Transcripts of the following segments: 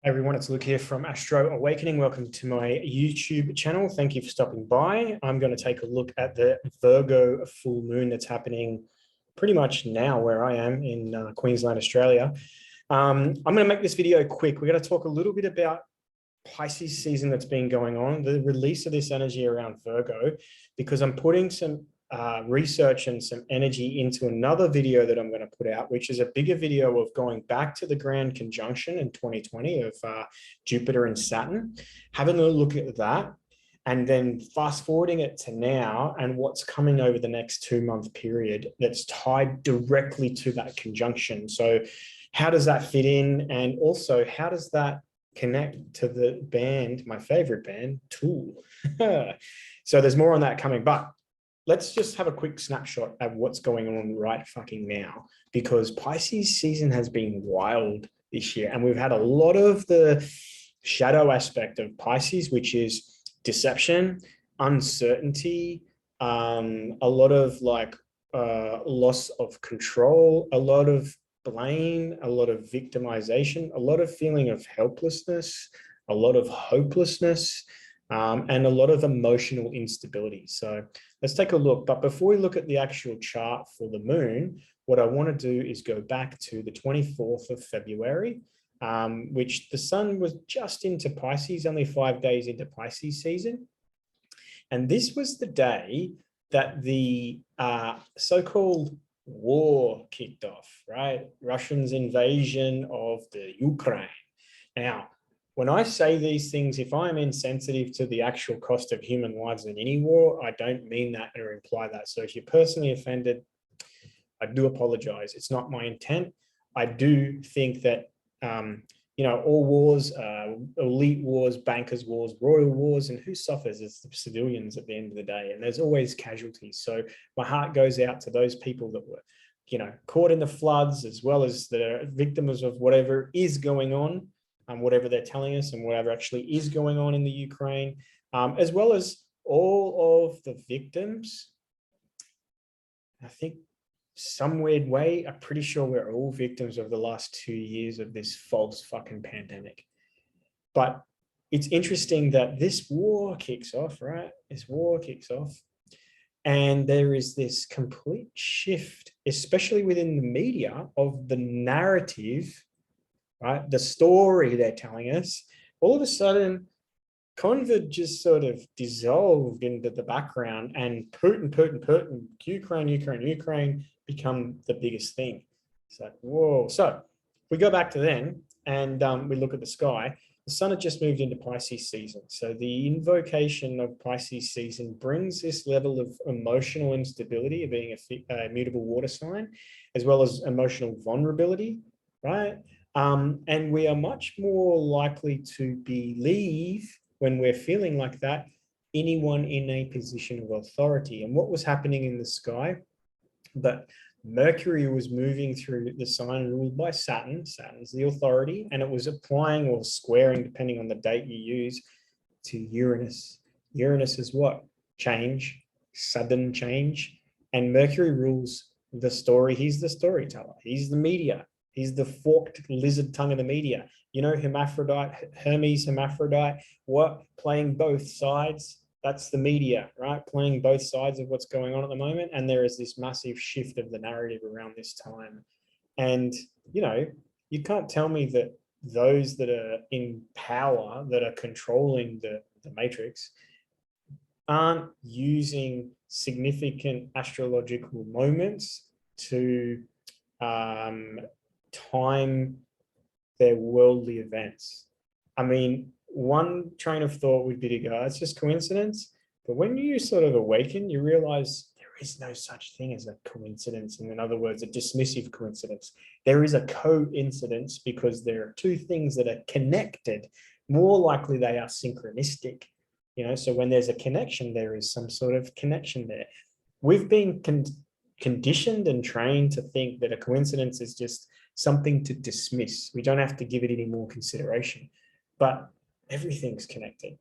Everyone, it's Luke here from Astro Awakening. Welcome to my YouTube channel. Thank you for stopping by. I'm going to take a look at the Virgo full moon that's happening pretty much now where I am in Queensland, Australia. I'm going to make this video quick. We're going to talk a little bit about Pisces season that's been going on, the release of this energy around Virgo, because I'm putting some research and some energy into another video that I'm going to put out, which is a bigger video of going back to the grand conjunction in 2020 of Jupiter and Saturn, having a look at that, and then fast forwarding it to now and what's coming over the next 2-month period that's tied directly to that conjunction. So how does that fit in? And also, how does that connect to the band, my favorite band, Tool? So there's more on that coming, but let's just have a quick snapshot of what's going on right fucking now, because Pisces season has been wild this year. And we've had a lot of the shadow aspect of Pisces, which is deception, uncertainty, a lot of loss of control, a lot of blame, a lot of victimization, a lot of feeling of helplessness, a lot of hopelessness, and a lot of emotional instability. So let's take a look. But before we look at the actual chart for the moon, what I want to do is go back to the 24th of February, which the sun was just into Pisces, only 5 days into Pisces season. And this was the day that the so-called war kicked off, right? Russians' invasion of the Ukraine. Now, when I say these things, if I'm insensitive to the actual cost of human lives in any war, I don't mean that or imply that. So if you're personally offended, I do apologize. It's not my intent. I do think that, all wars, elite wars, bankers' wars, royal wars, and who suffers is the civilians at the end of the day. And there's always casualties. So my heart goes out to those people that were, caught in the floods, as well as the victims of whatever is going on. Whatever they're telling us and whatever actually is going on in the Ukraine, as well as all of the victims. I think some weird way, I'm pretty sure we're all victims of the last 2 years of this false fucking pandemic. But it's interesting that this war kicks off, right? This war kicks off. And there is this complete shift, especially within the media, of the narrative, right? The story they're telling us. All of a sudden, COVID just sort of dissolved into the background, and Putin, Ukraine become the biggest thing. It's like, whoa. So we go back to then and we look at the sky. The sun had just moved into Pisces season. So the invocation of Pisces season brings this level of emotional instability of being a mutable water sign, as well as emotional vulnerability, right? And we are much more likely to believe, when we're feeling like that, anyone in a position of authority. And what was happening in the sky, that Mercury was moving through the sign ruled by Saturn. Saturn's the authority, and it was applying or squaring, depending on the date you use, to Uranus. Uranus is what? Change, sudden change. And Mercury rules the story. He's the storyteller. He's the media. He's the forked lizard tongue of the media. Hermes, hermaphrodite, what? Playing both sides. That's the media, right? Playing both sides of what's going on at the moment. And there is this massive shift of the narrative around this time. And, you can't tell me that those that are in power, that are controlling the matrix, aren't using significant astrological moments to time their worldly events. I mean, one train of thought would be to go, it's just coincidence. But when you sort of awaken, you realize there is no such thing as a coincidence. And in other words, a dismissive coincidence. There is a coincidence because there are two things that are connected. More likely they are synchronistic. So when there's a connection, there is some sort of connection there. We've been conditioned and trained to think that a coincidence is just something to dismiss. We don't have to give it any more consideration, but everything's connected.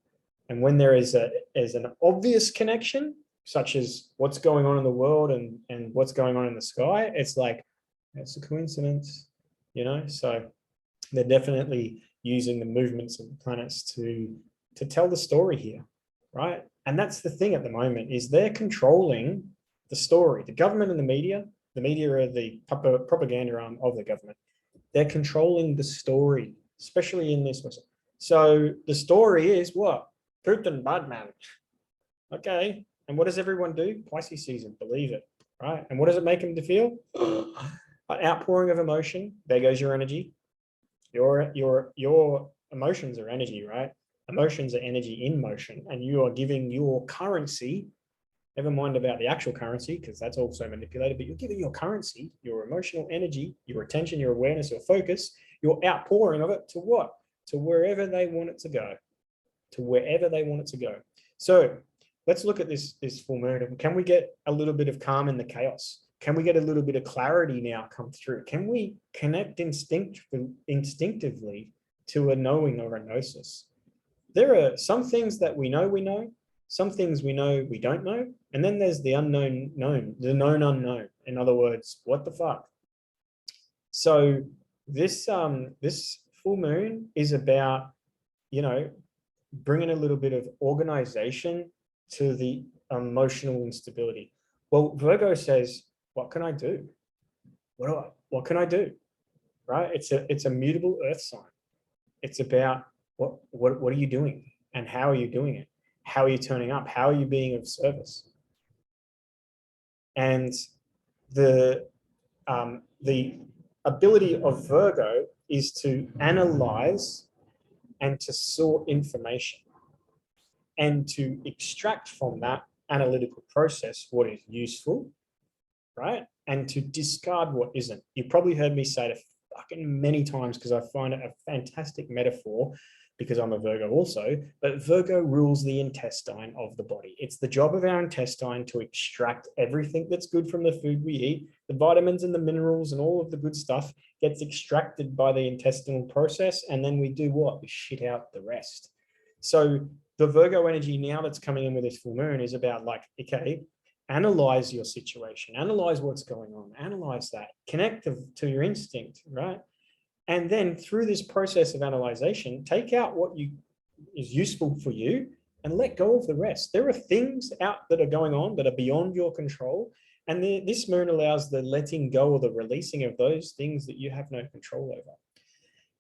And when there is an obvious connection, such as what's going on in the world and what's going on in the sky, it's like, it's a coincidence, So there definitely using the movements of the planets to tell the story here, right? And that's the thing at the moment, is they're controlling the story. The government and the media are the propaganda arm of the government. They're controlling the story, especially in this. So the story is what? Putin, bad man. Okay. And what does everyone do? Pisces season, believe it, right? And what does it make them to feel? An outpouring of emotion. There goes your energy. Your emotions are energy, right? Emotions are energy in motion, and you are giving your currency, never mind about the actual currency, because that's also manipulated, but you're giving your currency, your emotional energy, your attention, your awareness, your focus, your outpouring of it to what? To wherever they want it to go, to wherever they want it to go. So let's look at this full moon. Can we get a little bit of calm in the chaos? Can we get a little bit of clarity now come through? Can we connect instinctively to a knowing or a gnosis? There are some things that we know, some things we know we don't know, and then there's the unknown known, the known unknown. In other words, what the fuck? So this full moon is about, bringing a little bit of organization to the emotional instability. Well, Virgo says, what can I do? What can I do? Right? It's a mutable earth sign. It's about what are you doing and how are you doing it? How are you turning up? How are you being of service? And the ability of Virgo is to analyze and to sort information and to extract from that analytical process what is useful, right? And to discard what isn't. You've probably heard me say it fucking many times because I find it a fantastic metaphor, because I'm a Virgo also, but Virgo rules the intestine of the body. It's the job of our intestine to extract everything that's good from the food we eat. The vitamins and the minerals and all of the good stuff gets extracted by the intestinal process. And then we do what? We shit out the rest. So the Virgo energy now that's coming in with this full moon is about like, okay, analyze your situation, analyze what's going on, analyze that, connect to your instinct, right? And then through this process of analyzation, take out what is useful for you and let go of the rest. There are things out that are going on that are beyond your control. And this moon allows the letting go or the releasing of those things that you have no control over.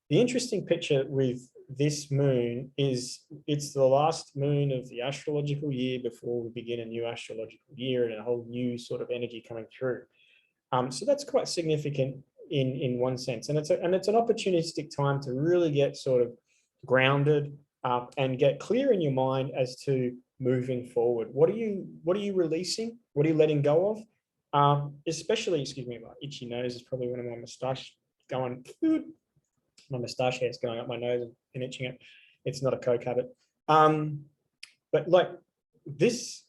The interesting picture with this moon is it's the last moon of the astrological year before we begin a new astrological year and a whole new sort of energy coming through. So that's quite significant in one sense, and it's an opportunistic time to really get sort of grounded and get clear in your mind as to moving forward. What are you releasing? What are you letting go of? Especially, excuse me, my itchy nose is probably one of my moustache going. My moustache hair is going up my nose and itching it. It's not a coke habit. But like this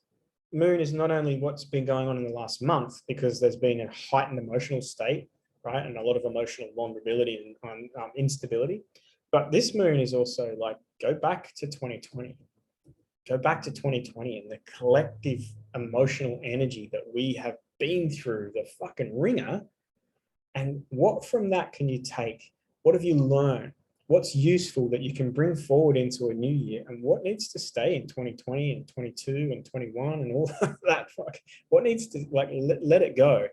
moon is not only what's been going on in the last month, because there's been a heightened emotional state, right? And a lot of emotional vulnerability and instability. But this moon is also like, go back to 2020. Go back to 2020 and the collective emotional energy that we have been through, the fucking ringer. And what from that can you take? What have you learned? What's useful that you can bring forward into a new year, and what needs to stay in 2020 and 22 and 21 and all that fuck? What needs to like let it go?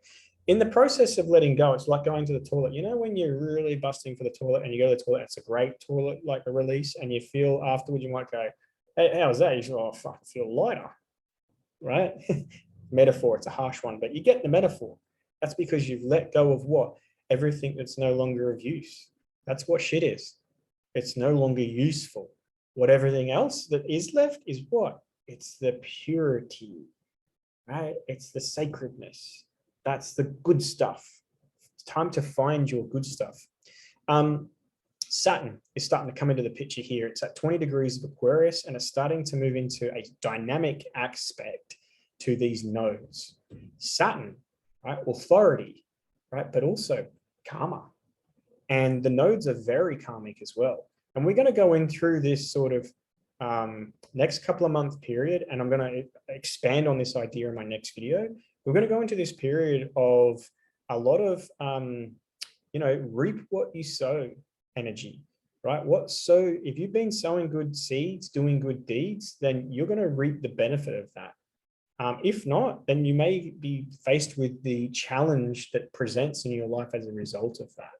In the process of letting go, it's like going to the toilet. You know, when you're really busting for the toilet and you go to the toilet, it's a great toilet, like a release, and you feel afterwards, you might go, hey, how's that? You feel, oh, fuck, I feel lighter, right? Metaphor, it's a harsh one, but you get the metaphor. That's because you've let go of what? Everything that's no longer of use. That's what shit is. It's no longer useful. What everything else that is left is what? It's the purity, right? It's the sacredness. That's the good stuff. It's time to find your good stuff. Saturn is starting to come into the picture here. It's at 20 degrees of Aquarius and it's starting to move into a dynamic aspect to these nodes. Saturn, right? Authority, right? But also karma. And the nodes are very karmic as well. And we're going to go in through this sort of next couple of month period, and I'm going to expand on this idea in my next video. We're going to go into this period of a lot of, reap what you sow energy. right? So if you've been sowing good seeds, doing good deeds, then you're going to reap the benefit of that. If not, then you may be faced with the challenge that presents in your life as a result of that.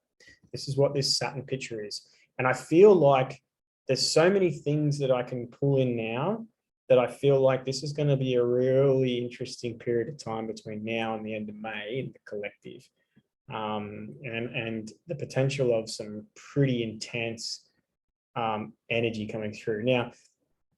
This is what this Saturn picture is. And I feel like there's so many things that I can pull in now that I feel like this is going to be a really interesting period of time between now and the end of May in the collective. And the potential of some pretty intense energy coming through. Now,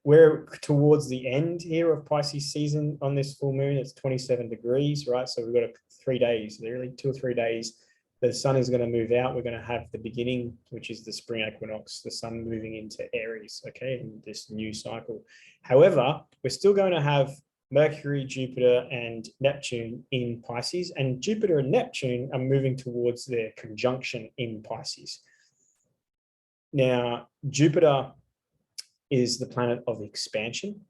we're towards the end here of Pisces season on this full moon. It's 27 degrees, right? So we've got 3 days, literally 2 or 3 days. The sun is going to move out. We're going to have the beginning, which is the spring equinox, the sun moving into Aries, okay, in this new cycle. However, we're still going to have Mercury, Jupiter, and Neptune in Pisces, and Jupiter and Neptune are moving towards their conjunction in Pisces. Now, Jupiter is the planet of expansion,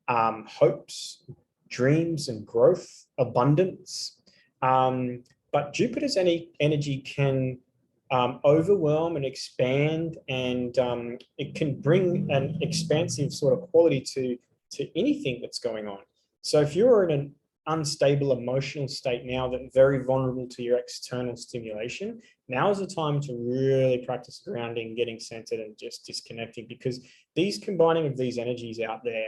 hopes, dreams, and growth, abundance. But Jupiter's energy can overwhelm and expand, and it can bring an expansive sort of quality to anything that's going on. So if you're in an unstable emotional state now, that very vulnerable to your external stimulation, now is the time to really practice grounding, getting centered, and just disconnecting, because these combining of these energies out there,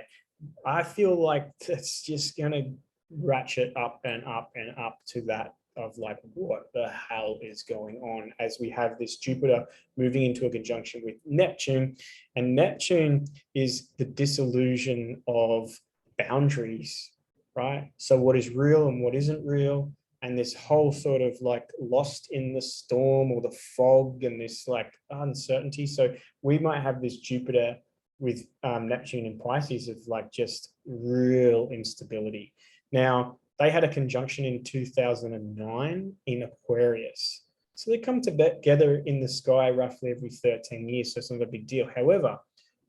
I feel like it's just going to ratchet up and up and up to that of like, what the hell is going on, as we have this Jupiter moving into a conjunction with Neptune. And Neptune is the dissolution of boundaries, right? So what is real and what isn't real, and this whole sort of like lost in the storm or the fog and this like uncertainty. So we might have this Jupiter with Neptune and Pisces of like just real instability. Now, they had a conjunction in 2009 in Aquarius. So they come together in the sky roughly every 13 years. So it's not a big deal. However,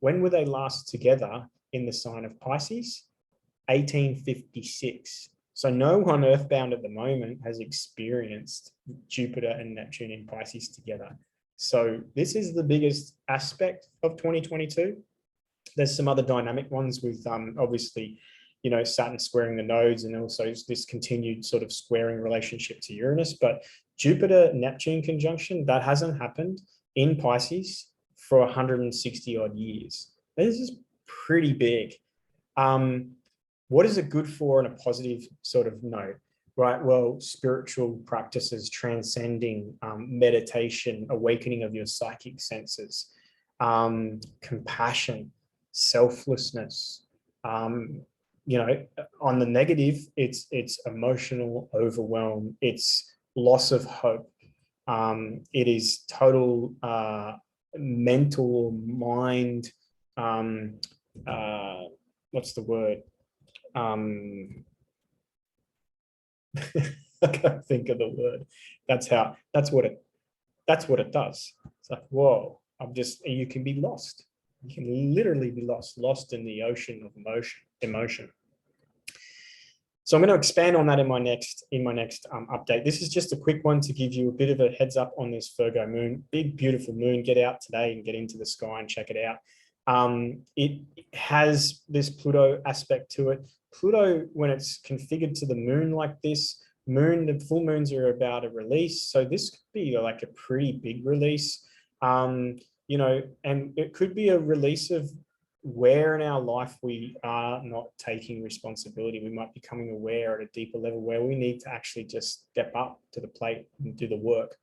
when were they last together in the sign of Pisces? 1856. So no one earthbound at the moment has experienced Jupiter and Neptune in Pisces together. So this is the biggest aspect of 2022. There's some other dynamic ones with obviously, you know, Saturn squaring the nodes, and also this continued sort of squaring relationship to Uranus. But Jupiter-Neptune conjunction, that hasn't happened in Pisces for 160 odd years. This is pretty big. What is it good for on a positive sort of note, right? Well, spiritual practices, transcending, meditation, awakening of your psychic senses, compassion, selflessness. You know, on the negative, it's emotional overwhelm, it's loss of hope, it is total mental mind. What's the word? I can't think of the word. That's what it does. It's like, whoa, you can be lost. You can literally be lost in the ocean of emotion. So I'm going to expand on that in my next update. This is just a quick one to give you a bit of a heads up on this Virgo moon. Big, beautiful moon. Get out today and get into the sky and check it out. It has this Pluto aspect to it. Pluto, when it's configured to the moon like this, the full moons are about a release. So this could be like a pretty big release. You know, and it could be a release of where in our life we are not taking responsibility. We might be becoming aware at a deeper level where we need to actually just step up to the plate and do the work.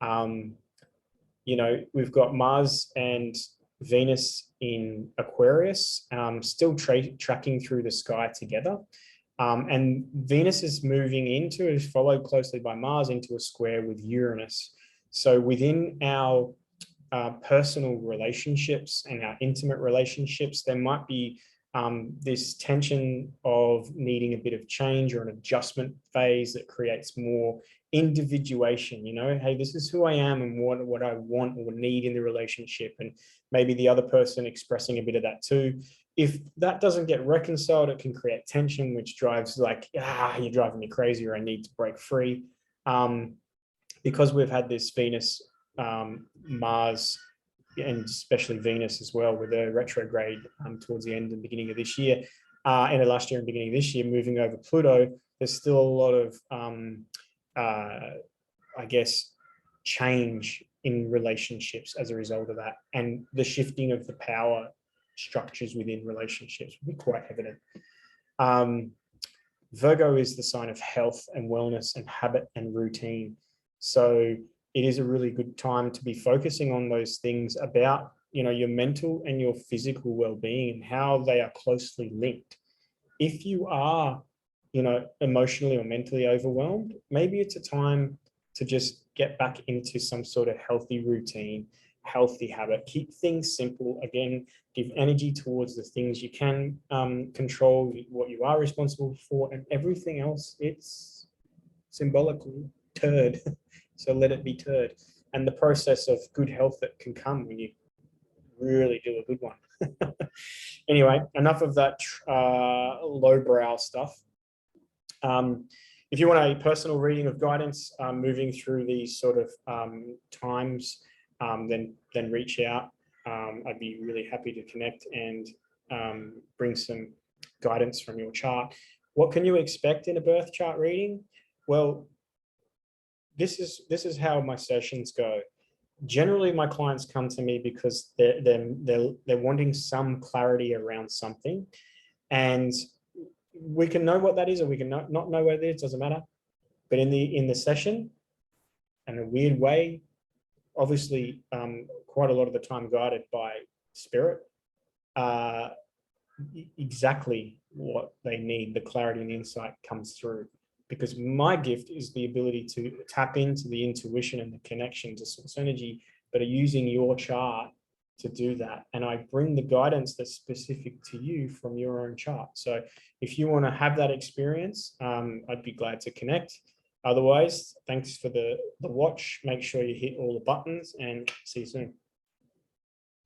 You know, we've got Mars and Venus in Aquarius, still tracking through the sky together. And Venus is followed closely by Mars, into a square with Uranus. So within our personal relationships and our intimate relationships, there might be this tension of needing a bit of change or an adjustment phase that creates more individuation. You know, hey, this is who I am and what I want or need in the relationship, and maybe the other person expressing a bit of that too. If that doesn't get reconciled, it can create tension, which drives like, you're driving me crazy, or I need to break free. Because we've had this Venus Mars and especially Venus as well, with a retrograde towards the end and beginning of this year, end of last year and beginning of this year, moving over Pluto, there's still a lot of, I guess, change in relationships as a result of that. And the shifting of the power structures within relationships will be quite evident. Virgo is the sign of health and wellness and habit and routine. So it is a really good time to be focusing on those things about, your mental and your physical well-being and how they are closely linked. If you are, emotionally or mentally overwhelmed, maybe it's a time to just get back into some sort of healthy routine, healthy habit. Keep things simple. Again, give energy towards the things you can control, what you are responsible for, and everything else, it's symbolically turd. So let it be turd. And the process of good health that can come when you really do a good one. Anyway, enough of that lowbrow stuff. If you want a personal reading of guidance moving through these sort of times, then reach out. I'd be really happy to connect and bring some guidance from your chart. What can you expect in a birth chart reading? Well, this is how my sessions go. Generally, my clients come to me because they're wanting some clarity around something, and we can know what that is, or we can not know what it is. Doesn't matter. But in the session, in a weird way, obviously, quite a lot of the time guided by spirit, exactly what they need, the clarity and insight comes through. Because my gift is the ability to tap into the intuition and the connection to source energy, but are using your chart to do that. And I bring the guidance that's specific to you from your own chart. So if you want to have that experience, I'd be glad to connect. Otherwise, thanks for the watch. Make sure you hit all the buttons and see you soon.